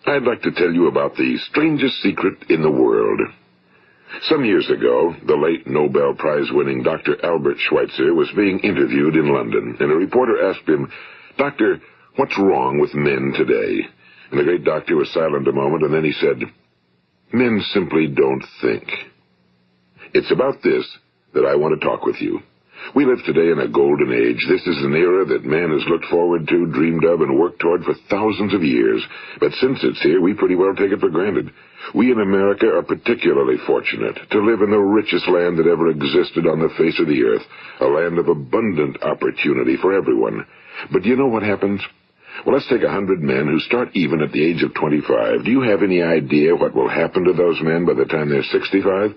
I'd like to tell you about the strangest secret in the world. Some years ago, the late Nobel Prize-winning Dr. Albert Schweitzer was being interviewed in London, and a reporter asked him, "Doctor, what's wrong with men today?" And the great doctor was silent a moment, and then he said, "Men simply don't think." It's about this that I want to talk with you. We live today in a golden age. This is an era that man has looked forward to, dreamed of, and worked toward for thousands of years. But since it's here, we pretty well take it for granted. We in America are particularly fortunate to live in the richest land that ever existed on the face of the earth, a land of abundant opportunity for everyone. But do you know what happens? Well, let's take 100 men who start even at the age of 25. Do you have any idea what will happen to those men by the time they're 65?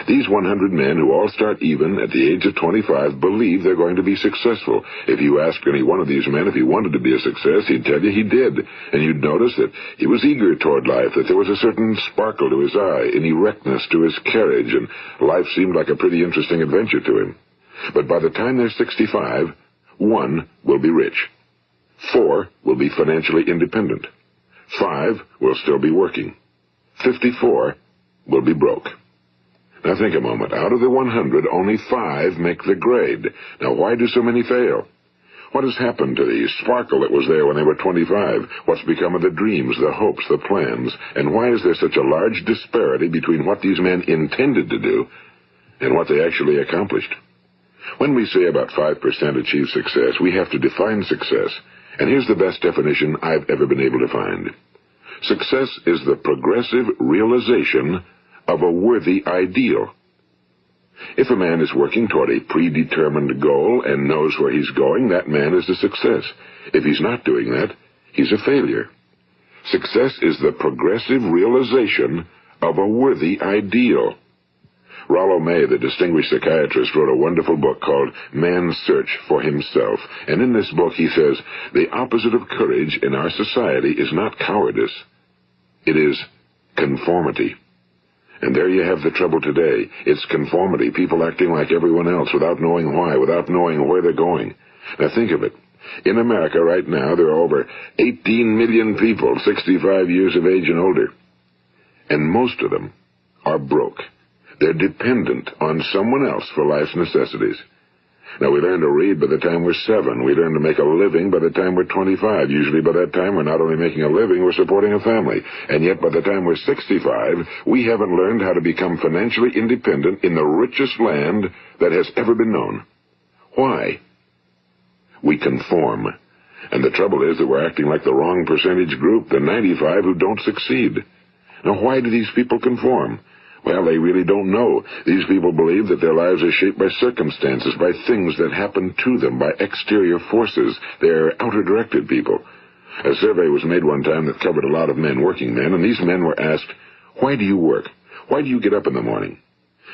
These 100 men who all start even at the age of 25 believe they're going to be successful. If you ask any one of these men if he wanted to be a success, he'd tell you he did. And you'd notice that he was eager toward life, that there was a certain sparkle to his eye, an erectness to his carriage, and life seemed like a pretty interesting adventure to him. But by the time they're 65, 1 will be rich. 4 will be financially independent. 5 will still be working. 54 will be broke. Now think a moment. Out of the 100, only 5 make the grade. Now why do so many fail? What has happened to the sparkle that was there when they were 25? What's become of the dreams, the hopes, the plans? And why is there such a large disparity between what these men intended to do and what they actually accomplished? When we say about 5% achieve success, we have to define success. And here's the best definition I've ever been able to find. Success is the progressive realization of a worthy ideal. If a man is working toward a predetermined goal and knows where he's going, that man is a success. If he's not doing that, he's a failure. Success is the progressive realization of a worthy ideal. Rollo May, the distinguished psychiatrist, wrote a wonderful book called Man's Search for Himself. And in this book he says, the opposite of courage in our society is not cowardice. It is conformity. And there you have the trouble today. It's conformity, people acting like everyone else without knowing why, without knowing where they're going. Now think of it. In America right now, there are over 18 million people 65 years of age and older. And most of them are broke. They're dependent on someone else for life's necessities. Now, we learn to read by the time we're 7. We learn to make a living by the time we're 25. Usually by that time, we're not only making a living, we're supporting a family. And yet by the time we're 65, we haven't learned how to become financially independent in the richest land that has ever been known. Why? We conform. And the trouble is that we're acting like the wrong percentage group, the 95 who don't succeed. Now, why do these people conform? Well, they really don't know. These people believe that their lives are shaped by circumstances, by things that happen to them, by exterior forces. They're outer-directed people. A survey was made one time that covered a lot of men, working men, and these men were asked, "Why do you work? Why do you get up in the morning?"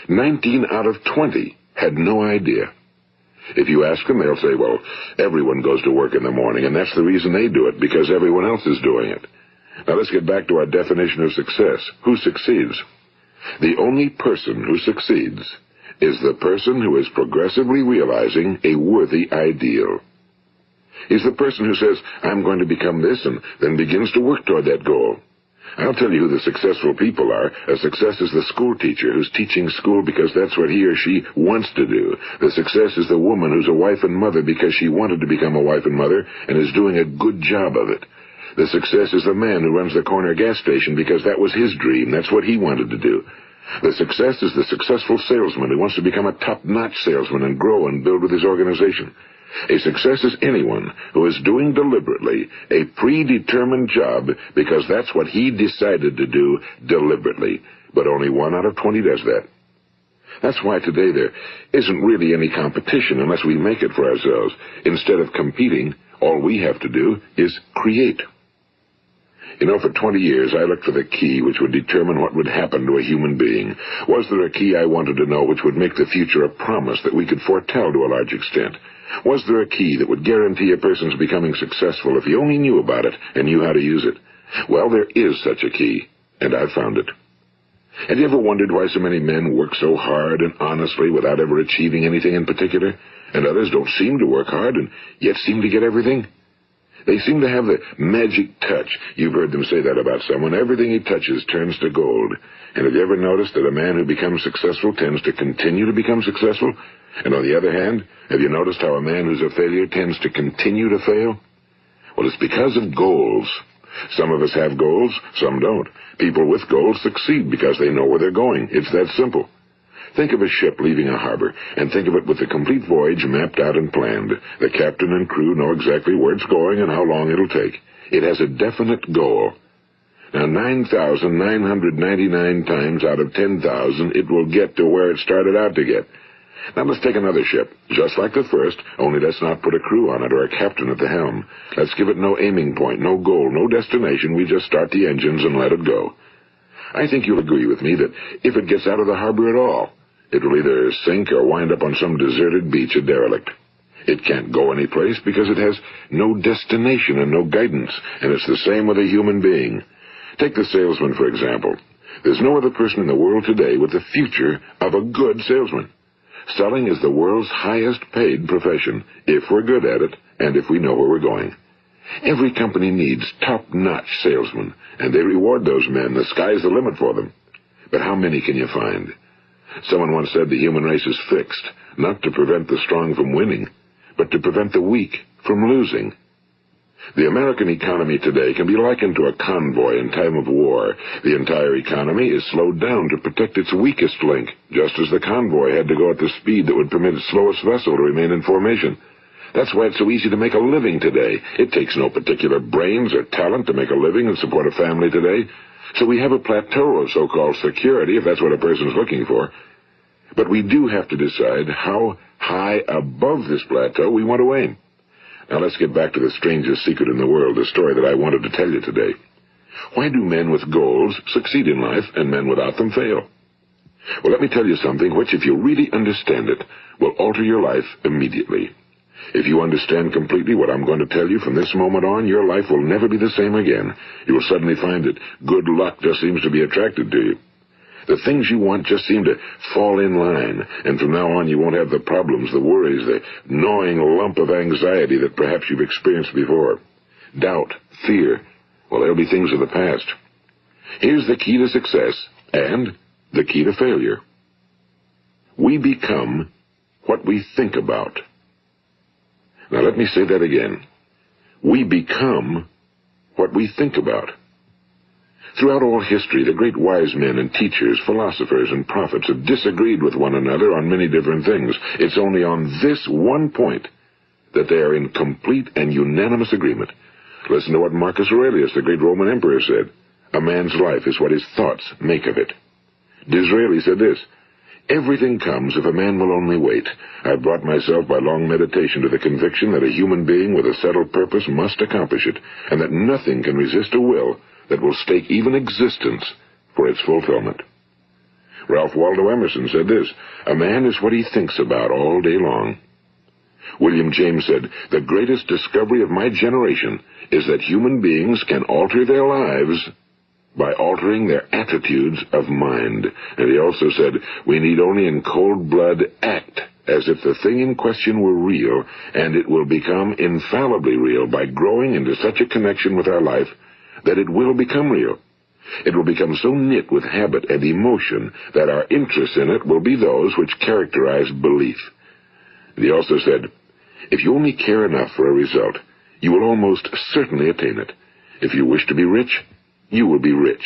19 out of 20 had no idea. If you ask them, they'll say, well, everyone goes to work in the morning, and that's the reason they do it, because everyone else is doing it. Now let's get back to our definition of success. Who succeeds? The only person who succeeds is the person who is progressively realizing a worthy ideal. He's the person who says, I'm going to become this, and then begins to work toward that goal. I'll tell you who the successful people are. A success is the school teacher who's teaching school because that's what he or she wants to do. The success is the woman who's a wife and mother because she wanted to become a wife and mother and is doing a good job of it. The success is the man who runs the corner gas station because that was his dream. That's what he wanted to do. The success is the successful salesman who wants to become a top-notch salesman and grow and build with his organization. A success is anyone who is doing deliberately a predetermined job because that's what he decided to do deliberately. But only 1 out of 20 does that. That's why today there isn't really any competition unless we make it for ourselves. Instead of competing, all we have to do is create. You know, for 20 years, I looked for the key which would determine what would happen to a human being. Was there a key I wanted to know which would make the future a promise that we could foretell to a large extent? Was there a key that would guarantee a person's becoming successful if he only knew about it and knew how to use it? Well, there is such a key, and I've found it. Have you ever wondered why so many men work so hard and honestly without ever achieving anything in particular, and others don't seem to work hard and yet seem to get everything? They seem to have the magic touch. You've heard them say that about someone. Everything he touches turns to gold. And have you ever noticed that a man who becomes successful tends to continue to become successful? And on the other hand, have you noticed how a man who's a failure tends to continue to fail? Well, it's because of goals. Some of us have goals, some don't. People with goals succeed because they know where they're going. It's that simple. Think of a ship leaving a harbor, and think of it with the complete voyage mapped out and planned. The captain and crew know exactly where it's going and how long it'll take. It has a definite goal. Now, 9,999 times out of 10,000, it will get to where it started out to get. Now, let's take another ship, just like the first, only let's not put a crew on it or a captain at the helm. Let's give it no aiming point, no goal, no destination. We just start the engines and let it go. I think you'll agree with me that if it gets out of the harbor at all, it will either sink or wind up on some deserted beach, a derelict. It can't go anyplace because it has no destination and no guidance, and it's the same with a human being. Take the salesman, for example. There's no other person in the world today with the future of a good salesman. Selling is the world's highest paid profession, if we're good at it and if we know where we're going. Every company needs top-notch salesmen, and they reward those men. The sky's the limit for them. But how many can you find? Someone once said the human race is fixed, not to prevent the strong from winning, but to prevent the weak from losing. The American economy today can be likened to a convoy in time of war. The entire economy is slowed down to protect its weakest link, just as the convoy had to go at the speed that would permit its slowest vessel to remain in formation. That's why it's so easy to make a living today. It takes no particular brains or talent to make a living and support a family today. So we have a plateau of so-called security, if that's what a person's looking for. But we do have to decide how high above this plateau we want to aim. Now let's get back to the strangest secret in the world, the story that I wanted to tell you today. Why do men with goals succeed in life and men without them fail? Well, let me tell you something which, if you really understand it, will alter your life immediately. If you understand completely what I'm going to tell you from this moment on, your life will never be the same again. You will suddenly find that good luck just seems to be attracted to you. The things you want just seem to fall in line, and from now on you won't have the problems, the worries, the gnawing lump of anxiety that perhaps you've experienced before. Doubt, fear, well, they'll be things of the past. Here's the key to success and the key to failure. We become what we think about. Now let me say that again. We become what we think about. Throughout all history, the great wise men and teachers, philosophers and prophets have disagreed with one another on many different things. It's only on this one point that they are in complete and unanimous agreement. Listen to what Marcus Aurelius, the great Roman emperor, said. A man's life is what his thoughts make of it. Disraeli said this, everything comes if a man will only wait. I've brought myself by long meditation to the conviction that a human being with a settled purpose must accomplish it, and that nothing can resist a will that will stake even existence for its fulfillment. Ralph Waldo Emerson said this, a man is what he thinks about all day long. William James said, the greatest discovery of my generation is that human beings can alter their lives by altering their attitudes of mind. And he also said, we need only in cold blood act as if the thing in question were real, and it will become infallibly real by growing into such a connection with our life that it will become real. It will become so knit with habit and emotion that our interest in it will be those which characterize belief. And he also said, if you only care enough for a result, you will almost certainly attain it. If you wish to be rich, you will be rich.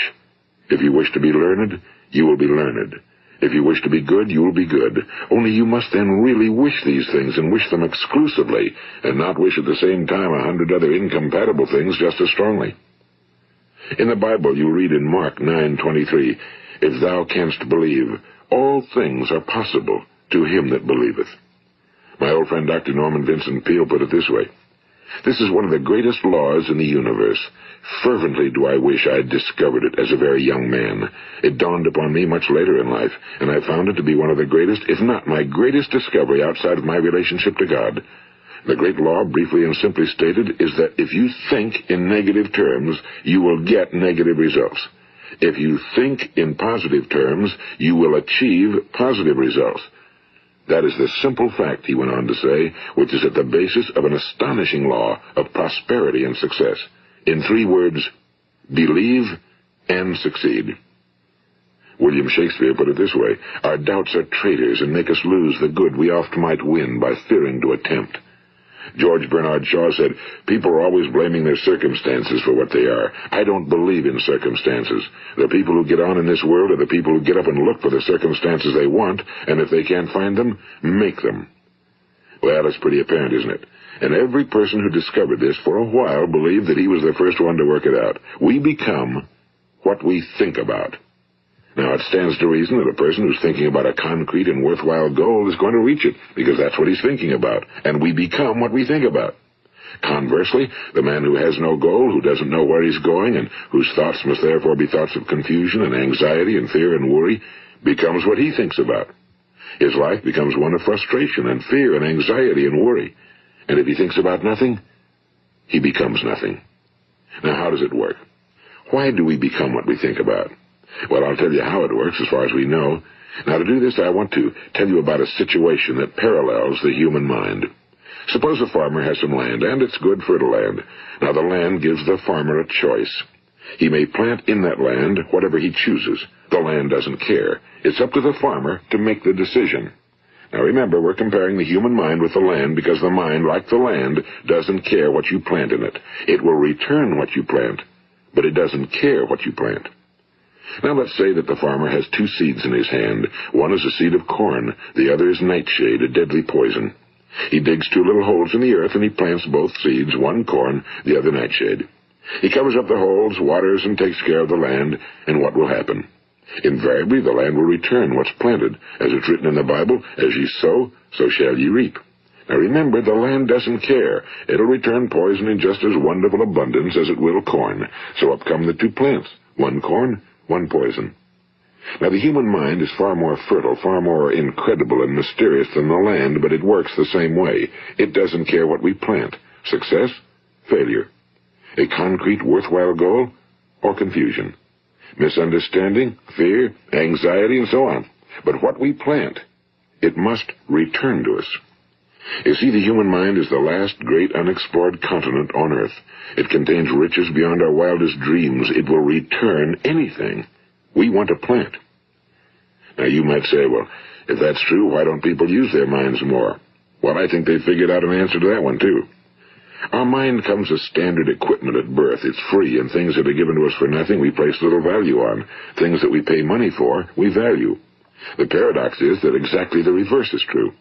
If you wish to be learned, you will be learned. If you wish to be good, you will be good. Only you must then really wish these things and wish them exclusively, and not wish at the same time 100 other incompatible things just as strongly. In the Bible you read in Mark 9:23, if thou canst believe, all things are possible to him that believeth. My old friend Dr. Norman Vincent Peale put it this way, this is one of the greatest laws in the universe. Fervently do I wish I had discovered it as a very young man. It dawned upon me much later in life, and I found it to be one of the greatest, if not my greatest discovery outside of my relationship to God. The great law, briefly and simply stated, is that if you think in negative terms, you will get negative results. If you think in positive terms, you will achieve positive results. That is the simple fact, he went on to say, which is at the basis of an astonishing law of prosperity and success. In 3 words, believe and succeed. William Shakespeare put it this way: our doubts are traitors and make us lose the good we oft might win by fearing to attempt. George Bernard Shaw said, people are always blaming their circumstances for what they are. I don't believe in circumstances. The people who get on in this world are the people who get up and look for the circumstances they want, and if they can't find them, make them. Well, it's pretty apparent, isn't it? And every person who discovered this for a while believed that he was the first one to work it out. We become what we think about. Now, it stands to reason that a person who's thinking about a concrete and worthwhile goal is going to reach it, because that's what he's thinking about, and we become what we think about. Conversely, the man who has no goal, who doesn't know where he's going, and whose thoughts must therefore be thoughts of confusion and anxiety and fear and worry, becomes what he thinks about. His life becomes one of frustration and fear and anxiety and worry. And if he thinks about nothing, he becomes nothing. Now, how does it work? Why do we become what we think about? Well, I'll tell you how it works as far as we know. Now, to do this, I want to tell you about a situation that parallels the human mind. Suppose a farmer has some land, and it's good, fertile land. Now, the land gives the farmer a choice. He may plant in that land whatever he chooses. The land doesn't care. It's up to the farmer to make the decision. Now, remember, we're comparing the human mind with the land because the mind, like the land, doesn't care what you plant in it. It will return what you plant, but it doesn't care what you plant. Now, let's say that the farmer has 2 seeds in his hand. One is a seed of corn. The other is nightshade, a deadly poison. He digs 2 little holes in the earth, and he plants both seeds, one corn, the other nightshade. He covers up the holes, waters, and takes care of the land, and what will happen? Invariably, the land will return what's planted. As it's written in the Bible, as ye sow, so shall ye reap. Now remember, the land doesn't care. It'll return poison in just as wonderful abundance as it will corn. So up come the 2 plants, one corn, one poison. Now, the human mind is far more fertile, far more incredible and mysterious than the land, but it works the same way. It doesn't care what we plant. Success, failure. A concrete, worthwhile goal, or confusion. Misunderstanding, fear, anxiety, and so on. But what we plant, it must return to us. You see, the human mind is the last great unexplored continent on Earth. It contains riches beyond our wildest dreams. It will return anything we want to plant. Now, you might say, well, if that's true, why don't people use their minds more? Well, I think they figured out an answer to that one, too. Our mind comes as standard equipment at birth. It's free, and things that are given to us for nothing we place little value on. Things that we pay money for, we value. The paradox is that exactly the reverse is true.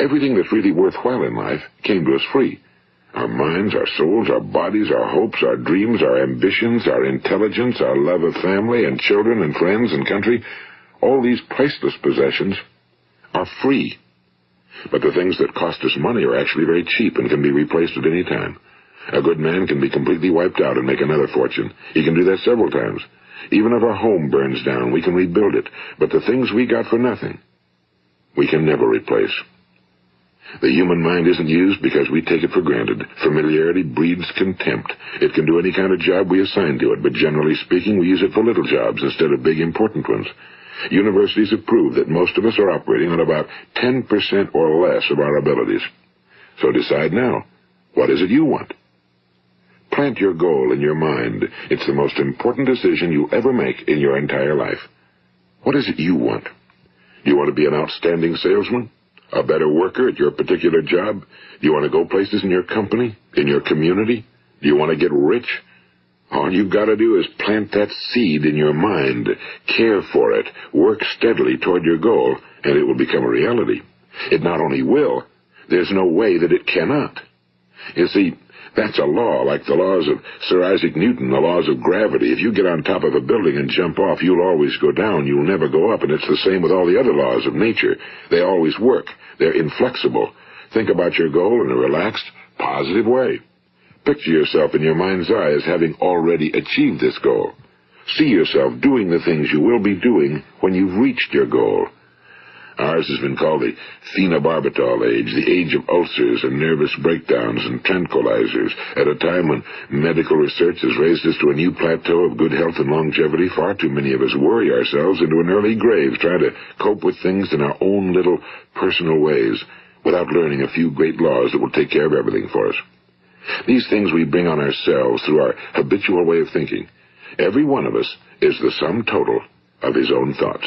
Everything that's really worthwhile in life came to us free. Our minds, our souls, our bodies, our hopes, our dreams, our ambitions, our intelligence, our love of family and children and friends and country, all these priceless possessions are free. But the things that cost us money are actually very cheap and can be replaced at any time. A good man can be completely wiped out and make another fortune. He can do that several times. Even if our home burns down, we can rebuild it. But the things we got for nothing, we can never replace. The human mind isn't used because we take it for granted. Familiarity breeds contempt. It can do any kind of job we assign to it, but generally speaking, we use it for little jobs instead of big, important ones. Universities have proved that most of us are operating on about 10% or less of our abilities. So decide now, what is it you want? Plant your goal in your mind. It's the most important decision you ever make in your entire life. What is it you want? Do you want to be an outstanding salesman? A better worker at your particular job? Do you want to go places in your company? In your community? Do you want to get rich? All you've got to do is plant that seed in your mind, care for it, work steadily toward your goal, and it will become a reality. It not only will, there's no way that it cannot. You see, that's a law, like the laws of Sir Isaac Newton, the laws of gravity. If you get on top of a building and jump off, you'll always go down. You'll never go up, and it's the same with all the other laws of nature. They always work. They're inflexible. Think about your goal in a relaxed, positive way. Picture yourself in your mind's eye as having already achieved this goal. See yourself doing the things you will be doing when you've reached your goal. Ours has been called the phenobarbital age, the age of ulcers and nervous breakdowns and tranquilizers, at a time when medical research has raised us to a new plateau of good health and longevity. Far too many of us worry ourselves into an early grave trying to cope with things in our own little personal ways without learning a few great laws that will take care of everything for us. These things we bring on ourselves through our habitual way of thinking. Every one of us is the sum total of his own thoughts.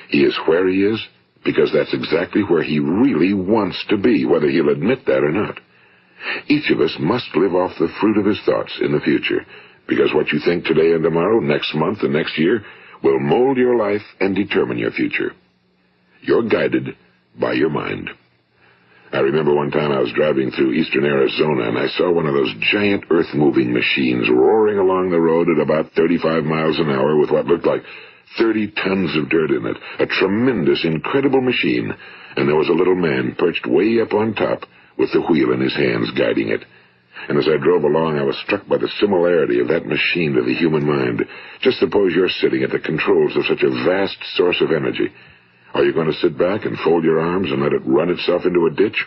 He is where he is because that's exactly where he really wants to be, whether he'll admit that or not. Each of us must live off the fruit of his thoughts in the future, because what you think today and tomorrow, next month and next year, will mold your life and determine your future. You're guided by your mind. I remember one time I was driving through eastern Arizona, and I saw one of those giant earth-moving machines roaring along the road at about 35 miles an hour with what looked like 30 tons of dirt in it. A tremendous, incredible machine, and there was a little man perched way up on top with the wheel in his hands guiding it. And as I drove along, I was struck by the similarity of that machine to the human mind. Just suppose you're sitting at the controls of such a vast source of energy. Are you going to sit back and fold your arms and let it run itself into a ditch?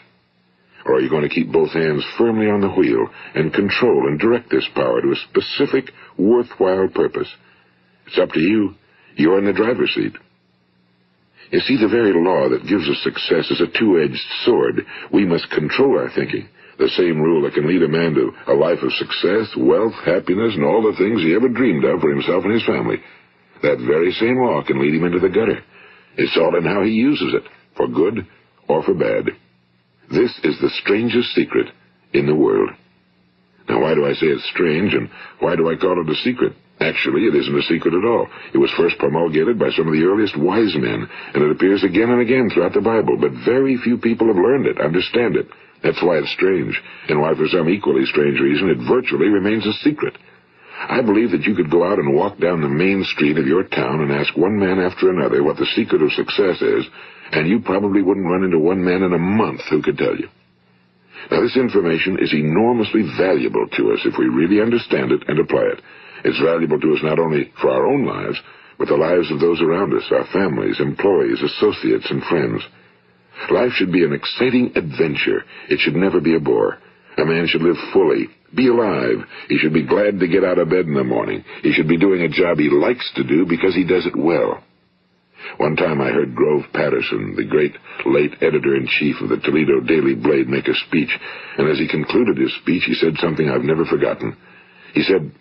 Or are you going to keep both hands firmly on the wheel and control and direct this power to a specific, worthwhile purpose? It's up to you. You're in the driver's seat. You see, the very law that gives us success is a two-edged sword. We must control our thinking. The same rule that can lead a man to a life of success, wealth, happiness, and all the things he ever dreamed of for himself and his family. That very same law can lead him into the gutter. It's all in how he uses it, for good or for bad. This is the strangest secret in the world. Now, why do I say it's strange, and why do I call it a secret? Actually, it isn't a secret at all. It was first promulgated by some of the earliest wise men, and it appears again and again throughout the Bible, but very few people have learned it, understand it. That's why it's strange, and why for some equally strange reason it virtually remains a secret. I believe that you could go out and walk down the main street of your town and ask one man after another what the secret of success is, and you probably wouldn't run into one man in a month who could tell you. Now, this information is enormously valuable to us if we really understand it and apply it. It's valuable to us not only for our own lives, but the lives of those around us, our families, employees, associates, and friends. Life should be an exciting adventure. It should never be a bore. A man should live fully, be alive. He should be glad to get out of bed in the morning. He should be doing a job he likes to do because he does it well. One time I heard Grove Patterson, the great late editor-in-chief of the Toledo Daily Blade, make a speech, and as he concluded his speech, he said something I've never forgotten. He said,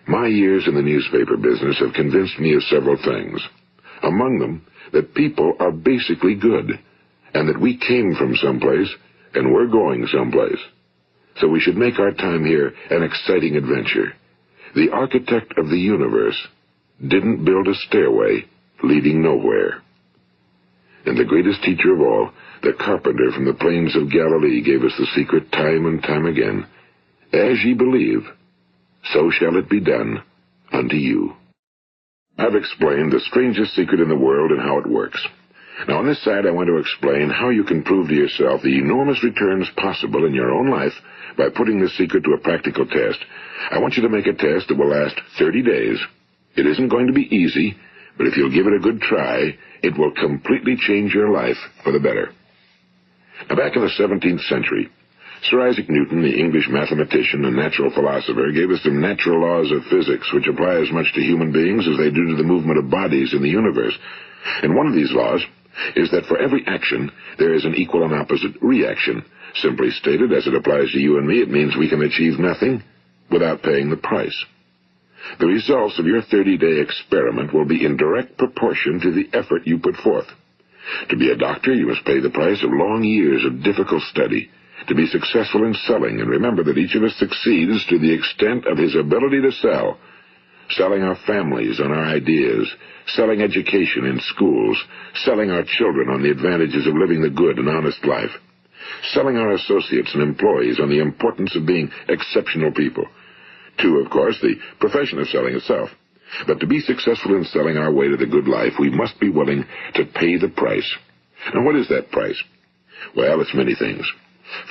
"My years in the newspaper business have convinced me of several things. Among them, that people are basically good, and that we came from someplace, and we're going someplace. So we should make our time here an exciting adventure. The architect of the universe didn't build a stairway leading nowhere." And the greatest teacher of all, the carpenter from the plains of Galilee, gave us the secret time and time again. As ye believe, so shall it be done unto you. I've explained the strangest secret in the world and how it works. Now, on this side, I want to explain how you can prove to yourself the enormous returns possible in your own life by putting this secret to a practical test. I want you to make a test that will last 30 days. It isn't going to be easy, but if you'll give it a good try, it will completely change your life for the better. Now, back in the 17th century, Sir Isaac Newton, the English mathematician and natural philosopher, gave us some natural laws of physics which apply as much to human beings as they do to the movement of bodies in the universe. And one of these laws is that for every action, there is an equal and opposite reaction. Simply stated, as it applies to you and me, it means we can achieve nothing without paying the price. The results of your 30-day experiment will be in direct proportion to the effort you put forth. To be a doctor, you must pay the price of long years of difficult study. To be successful in selling, and remember that each of us succeeds to the extent of his ability to sell. Selling our families on our ideas, selling education in schools, selling our children on the advantages of living the good and honest life, selling our associates and employees on the importance of being exceptional people. To, of course, the profession of selling itself. But to be successful in selling our way to the good life, we must be willing to pay the price. Now, what is that price? Well, it's many things.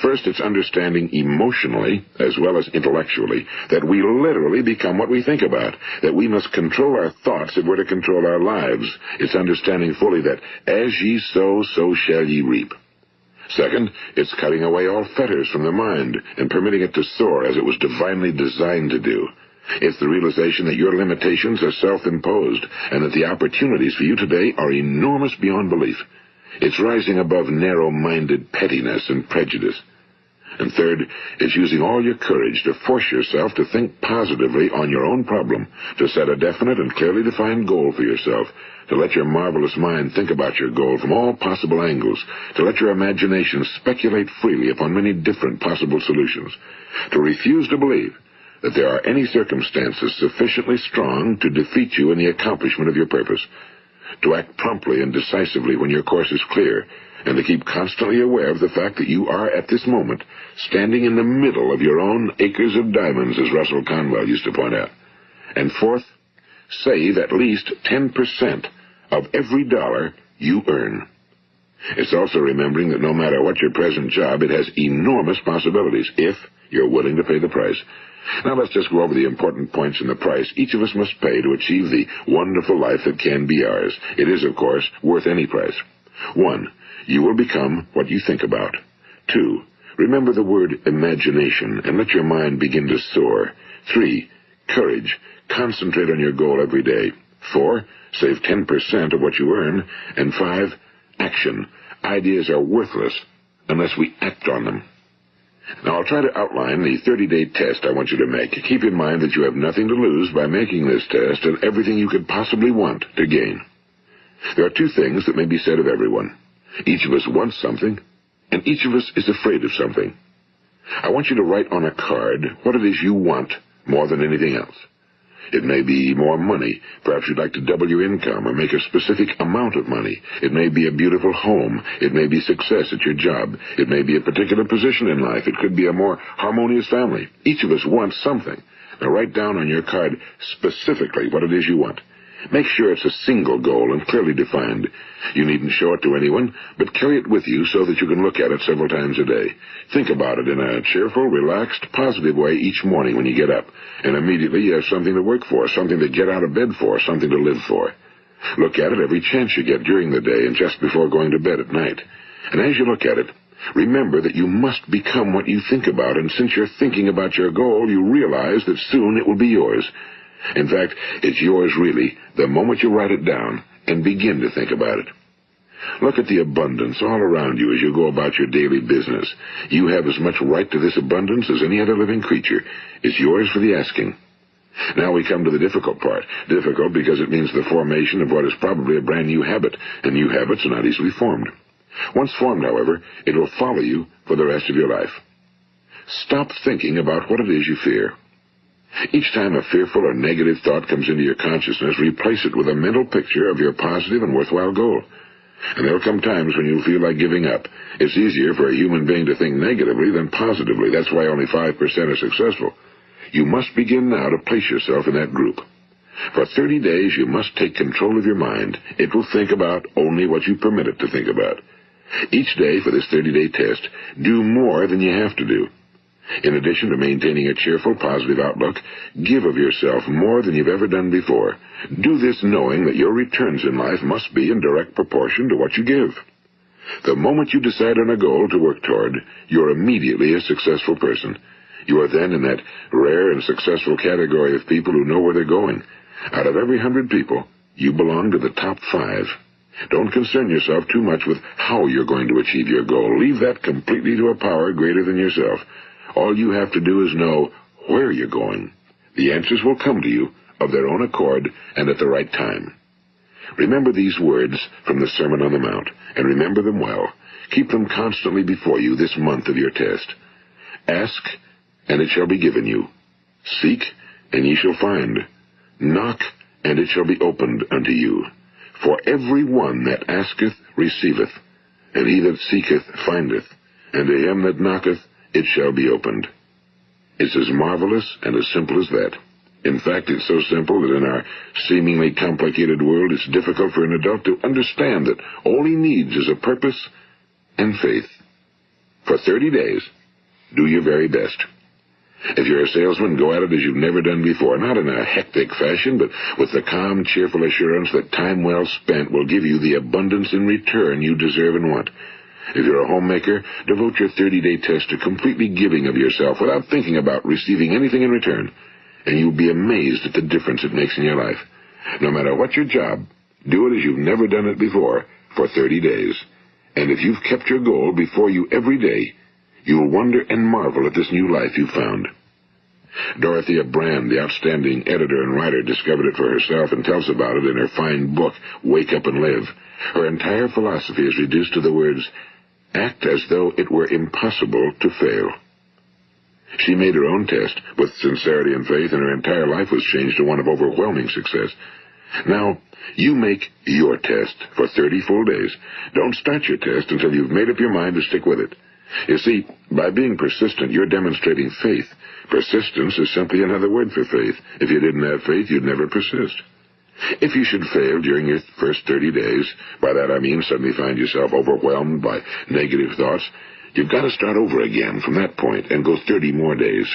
First, it's understanding emotionally, as well as intellectually, that we literally become what we think about, that we must control our thoughts if we're to control our lives. It's understanding fully that as ye sow, so shall ye reap. Second, it's cutting away all fetters from the mind and permitting it to soar as it was divinely designed to do. It's the realization that your limitations are self-imposed and that the opportunities for you today are enormous beyond belief. It's rising above narrow-minded pettiness and prejudice. And third, it's using all your courage to force yourself to think positively on your own problem, to set a definite and clearly defined goal for yourself, to let your marvelous mind think about your goal from all possible angles, to let your imagination speculate freely upon many different possible solutions, to refuse to believe that there are any circumstances sufficiently strong to defeat you in the accomplishment of your purpose, to act promptly and decisively when your course is clear, and to keep constantly aware of the fact that you are, at this moment, standing in the middle of your own acres of diamonds, as Russell Conwell used to point out. And fourth, save at least 10% of every dollar you earn. It's also remembering that no matter what your present job, it has enormous possibilities, if you're willing to pay the price. Now let's just go over the important points in the price each of us must pay to achieve the wonderful life that can be ours. It is, of course, worth any price. 1. You will become what you think about. 2. Remember the word imagination and let your mind begin to soar. 3. Courage. Concentrate on your goal every day. 4. Save 10% of what you earn. And 5. Action. Ideas are worthless unless we act on them. Now, I'll try to outline the 30-day test I want you to make. Keep in mind that you have nothing to lose by making this test and everything you could possibly want to gain. There are 2 things that may be said of everyone. Each of us wants something, and each of us is afraid of something. I want you to write on a card what it is you want more than anything else. It may be more money. Perhaps you'd like to double your income or make a specific amount of money. It may be a beautiful home. It may be success at your job. It may be a particular position in life. It could be a more harmonious family. Each of us wants something. Now write down on your card specifically what it is you want. Make sure it's a single goal and clearly defined. You needn't show it to anyone, but carry it with you so that you can look at it several times a day. Think about it in a cheerful, relaxed, positive way each morning when you get up, and immediately you have something to work for, something to get out of bed for, something to live for. Look at it every chance you get during the day and just before going to bed at night. And as you look at it, remember that you must become what you think about, and since you're thinking about your goal, you realize that soon it will be yours. In fact, it's yours really the moment you write it down and begin to think about it. Look at the abundance all around you as you go about your daily business. You have as much right to this abundance as any other living creature. It's yours for the asking. Now we come to the difficult part. Difficult because it means the formation of what is probably a brand new habit, and new habits are not easily formed. Once formed, however, it will follow you for the rest of your life. Stop thinking about what it is you fear. Each time a fearful or negative thought comes into your consciousness, replace it with a mental picture of your positive and worthwhile goal. And there will come times when you'll feel like giving up. It's easier for a human being to think negatively than positively. That's why only 5% are successful. You must begin now to place yourself in that group. For 30 days, you must take control of your mind. It will think about only what you permit it to think about. Each day for this 30-day test, do more than you have to do. In addition to maintaining a cheerful, positive outlook, give of yourself more than you've ever done before. Do this knowing that your returns in life must be in direct proportion to what you give. The moment you decide on a goal to work toward, you're immediately a successful person. You are then in that rare and successful category of people who know where they're going. Out of every 100 people, you belong to the top 5. Don't concern yourself too much with how you're going to achieve your goal. Leave that completely to a power greater than yourself. All you have to do is know where you're going. The answers will come to you of their own accord and at the right time. Remember these words from the Sermon on the Mount, and remember them well. Keep them constantly before you this month of your test. Ask, and it shall be given you. Seek, and ye shall find. Knock, and it shall be opened unto you. For every one that asketh receiveth, and he that seeketh findeth, and to him that knocketh it shall be opened. It's as marvelous and as simple as that. In fact, it's so simple that in our seemingly complicated world, it's difficult for an adult to understand that all he needs is a purpose and faith. For 30 days, do your very best. If you're a salesman, go at it as you've never done before, not in a hectic fashion, but with the calm, cheerful assurance that time well spent will give you the abundance in return you deserve and want. If you're a homemaker, devote your 30-day test to completely giving of yourself without thinking about receiving anything in return, and you'll be amazed at the difference it makes in your life. No matter what your job, do it as you've never done it before for 30 days. And if you've kept your goal before you every day, you'll wonder and marvel at this new life you've found. Dorothea Brand, the outstanding editor and writer, discovered it for herself and tells about it in her fine book, Wake Up and Live. Her entire philosophy is reduced to the words, act as though it were impossible to fail. She made her own test with sincerity and faith, and her entire life was changed to one of overwhelming success. Now, you make your test for 30 full days. Don't start your test until you've made up your mind to stick with it. You see, by being persistent, you're demonstrating faith. Persistence is simply another word for faith. If you didn't have faith, you'd never persist. If you should fail during your first 30 days, by that I mean suddenly find yourself overwhelmed by negative thoughts, you've got to start over again from that point and go 30 more days.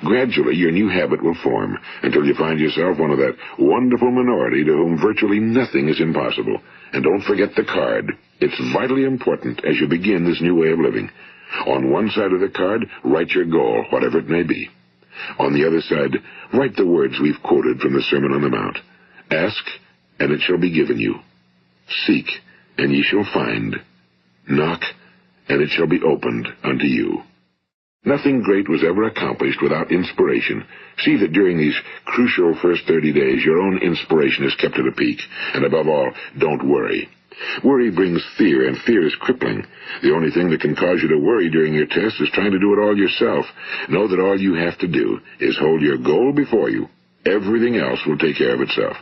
Gradually, your new habit will form until you find yourself one of that wonderful minority to whom virtually nothing is impossible. And don't forget the card. It's vitally important as you begin this new way of living. On one side of the card, write your goal, whatever it may be. On the other side, write the words we've quoted from the Sermon on the Mount. Ask, and it shall be given you. Seek, and ye shall find. Knock, and it shall be opened unto you. Nothing great was ever accomplished without inspiration. See that during these crucial first 30 days, your own inspiration is kept at a peak. And above all, don't worry. Worry brings fear, and fear is crippling. The only thing that can cause you to worry during your test is trying to do it all yourself. Know that all you have to do is hold your goal before you. Everything else will take care of itself.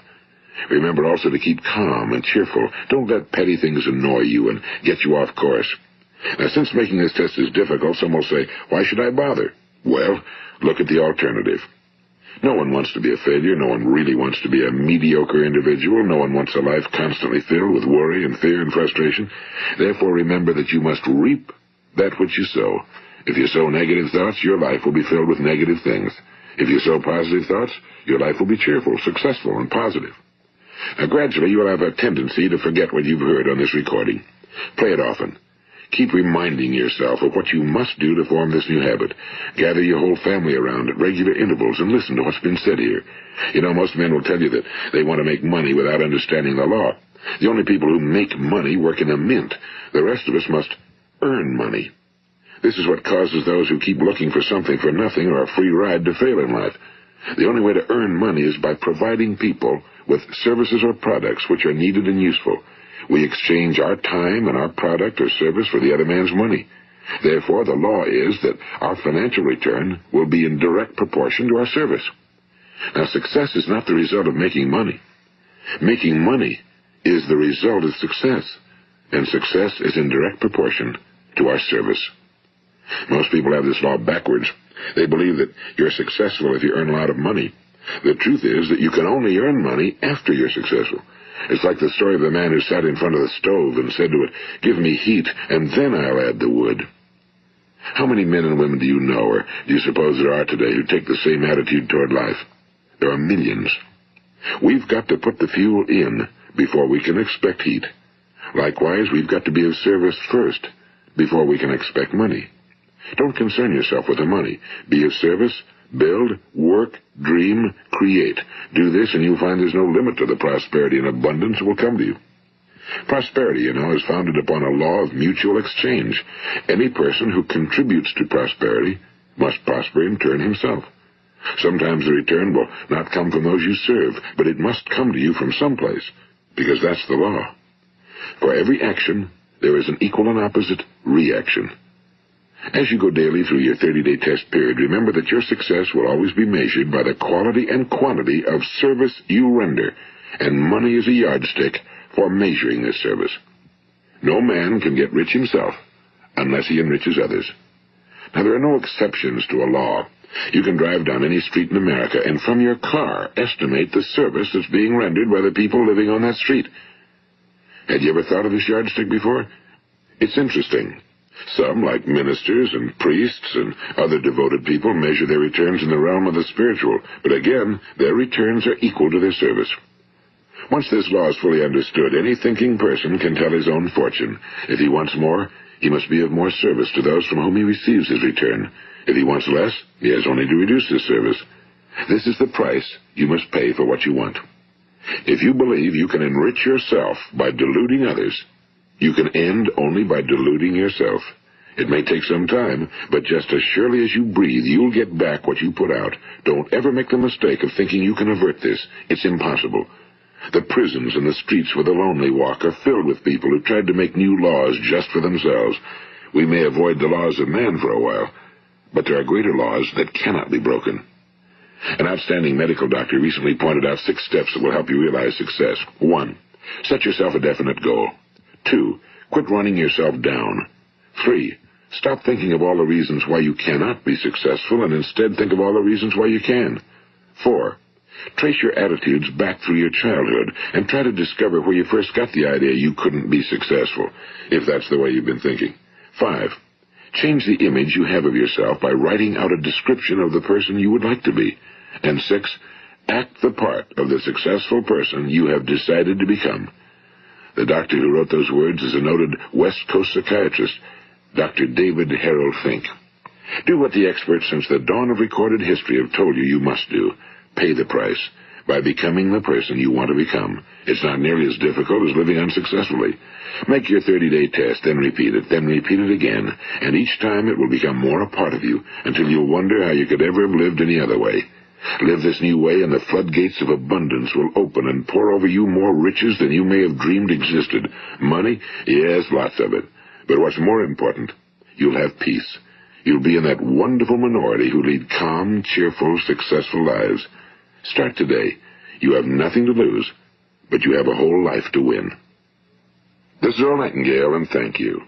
Remember also to keep calm and cheerful. Don't let petty things annoy you and get you off course. Now, since making this test is difficult, some will say, why should I bother? Well, look at the alternative. No one wants to be a failure. No one really wants to be a mediocre individual. No one wants a life constantly filled with worry and fear and frustration. Therefore, remember that you must reap that which you sow. If you sow negative thoughts, your life will be filled with negative things. If you sow positive thoughts, your life will be cheerful, successful, and positive. Now, gradually, you will have a tendency to forget what you've heard on this recording. Play it often. Keep reminding yourself of what you must do to form this new habit. Gather your whole family around at regular intervals and listen to what's been said here. You know, most men will tell you that they want to make money without understanding the law. The only people who make money work in a mint. The rest of us must earn money. This is what causes those who keep looking for something for nothing or a free ride to fail in life. The only way to earn money is by providing people with services or products which are needed and useful. We exchange our time and our product or service for the other man's money. Therefore, the law is that our financial return will be in direct proportion to our service. Now, success is not the result of making money. Making money is the result of success, and success is in direct proportion to our service. Most people have this law backwards. They believe that you're successful if you earn a lot of money. The truth is that you can only earn money after you're successful. It's like the story of the man who sat in front of the stove and said to it, "Give me heat, and then I'll add the wood." How many men and women do you know, or do you suppose there are today, who take the same attitude toward life? There are millions. We've got to put the fuel in before we can expect heat. Likewise, we've got to be of service first before we can expect money. Don't concern yourself with the money. Be of service, build, work, dream, create. Do this, and you'll find there's no limit to the prosperity and abundance that will come to you. Prosperity, you know, is founded upon a law of mutual exchange. Any person who contributes to prosperity must prosper in turn himself. Sometimes the return will not come from those you serve, but it must come to you from someplace, because that's the law. For every action, there is an equal and opposite reaction. As you go daily through your 30-day test period, remember that your success will always be measured by the quality and quantity of service you render, and money is a yardstick for measuring this service. No man can get rich himself unless he enriches others. Now, there are no exceptions to a law. You can drive down any street in America and from your car estimate the service that's being rendered by the people living on that street. Had you ever thought of this yardstick before? It's interesting. Some, like ministers and priests and other devoted people, measure their returns in the realm of the spiritual, but again, their returns are equal to their service. Once this law is fully understood, any thinking person can tell his own fortune. If he wants more, he must be of more service to those from whom he receives his return. If he wants less, he has only to reduce his service. This is the price you must pay for what you want. If you believe you can enrich yourself by deluding others, you can end only by deluding yourself. It may take some time, but just as surely as you breathe, you'll get back what you put out. Don't ever make the mistake of thinking you can avert this. It's impossible. The prisons and the streets where the lonely walk are filled with people who tried to make new laws just for themselves. We may avoid the laws of man for a while, but there are greater laws that cannot be broken. An outstanding medical doctor recently pointed out 6 steps that will help you realize success. 1. Set yourself a definite goal. 2. Quit running yourself down. 3. Stop thinking of all the reasons why you cannot be successful and instead think of all the reasons why you can. 4. Trace your attitudes back through your childhood and try to discover where you first got the idea you couldn't be successful, if that's the way you've been thinking. 5. Change the image you have of yourself by writing out a description of the person you would like to be. And 6. Act the part of the successful person you have decided to become. The doctor who wrote those words is a noted West Coast psychiatrist, Dr. David Harold Fink. Do what the experts since the dawn of recorded history have told you must do. Pay the price by becoming the person you want to become. It's not nearly as difficult as living unsuccessfully. Make your 30-day test, then repeat it again, and each time it will become more a part of you until you'll wonder how you could ever have lived any other way. Live this new way, and the floodgates of abundance will open and pour over you more riches than you may have dreamed existed. Money? Yes, lots of it. But what's more important, you'll have peace. You'll be in that wonderful minority who lead calm, cheerful, successful lives. Start today. You have nothing to lose, but you have a whole life to win. This is Earl Nightingale, and thank you.